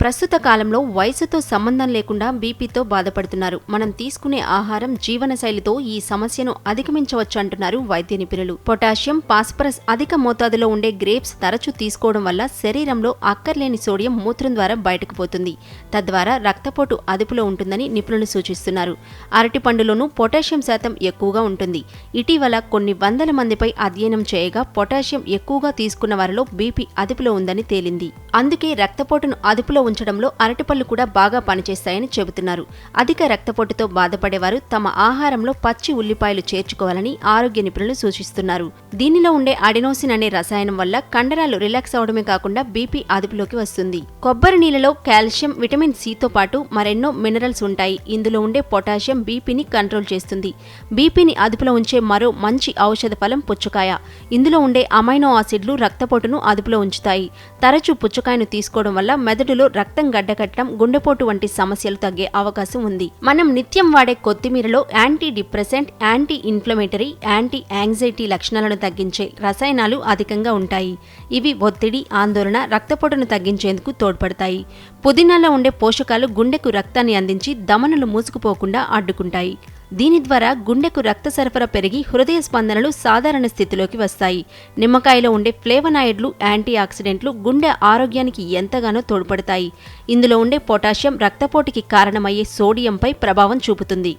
ప్రస్తుత కాలంలో వయసుతో సంబంధం లేకుండా బీపీతో బాధపడుతున్నారు. మనం తీసుకునే ఆహారం, జీవనశైలితో ఈ సమస్యను అధిగమించవచ్చు అంటున్నారు వైద్య నిపుణులు. పొటాషియం, ఫాస్ఫరస్ అధిక మోతాదులో ఉండే గ్రేప్స్ తరచూ తీసుకోవడం వల్ల శరీరంలో అక్కర్లేని సోడియం మూత్రం ద్వారా బయటకు పోతుంది. తద్వారా రక్తపోటు అదుపులో ఉంటుందని నిపుణులు సూచిస్తున్నారు. అరటి పండులోనూ పొటాషియం శాతం ఎక్కువగా ఉంటుంది. ఇటీవల కొన్ని వందల మందిపై అధ్యయనం చేయగా పొటాషియం ఎక్కువగా తీసుకున్న వారిలో బీపీ అదుపులో ఉందని తేలింది. అందుకే రక్తపోటును అదుపులో ఉంచడంలో అరటిపళ్ళు కూడా బాగా పనిచేస్తాయని చెబుతున్నారు. అధిక రక్తపోటుతో బాధపడేవారు తమ ఆహారంలో పచ్చి ఉల్లిపాయలు చేర్చుకోవాలని ఆరోగ్య నిపుణులు సూచిస్తున్నారు. దీనిలో ఉండే అడెనోసిన్ అనే రసాయనం వల్ల కండరాలు రిలాక్స్ అవడమే కాకుండా బీపీ అదుపులోకి వస్తుంది. కొబ్బరి నీళ్లలో కాల్షియం, విటమిన్ సితో పాటు మరెన్నో మినరల్స్ ఉంటాయి. ఇందులో ఉండే పొటాషియం బీపీని కంట్రోల్ చేస్తుంది. బీపీని అదుపులో ఉంచే మరో మంచి ఔషధ ఫలం పుచ్చకాయ. ఇందులో ఉండే అమైనో ఆసిడ్లు రక్తపోటును అదుపులో ఉంచుతాయి. తరచూ పుచ్చకాయను తీసుకోవడం వల్ల మెదడులో రక్తం గడ్డకట్టడం, గుండెపోటు వంటి సమస్యలు తగ్గే అవకాశం ఉంది. మనం నిత్యం వాడే కొత్తిమీరలో anti depressant, anti inflammatory, anti anxiety లక్షణాలను తగ్గించే రసాయనాలు అధికంగా ఉంటాయి. ఇవి ఒత్తిడి, ఆందోళన, రక్తపోటును తగ్గించేందుకు తోడ్పడతాయి. పుదీనాలో ఉండే పోషకాలు గుండెకు రక్తాన్ని అందించి ధమనులు మూసుకుపోకుండా అడ్డుకుంటాయి. దీని ద్వారా గుండెకు రక్త సరఫరా పెరిగి హృదయ స్పందనలు సాధారణ స్థితిలోకి వస్తాయి. నిమ్మకాయలో ఉండే ఫ్లేవనాయిడ్లు, యాంటీ ఆక్సిడెంట్లు గుండె ఆరోగ్యానికి ఎంతగానో తోడ్పడతాయి. ఇందులో ఉండే పొటాషియం రక్తపోటుకి కారణమయ్యే సోడియంపై ప్రభావం చూపుతుంది.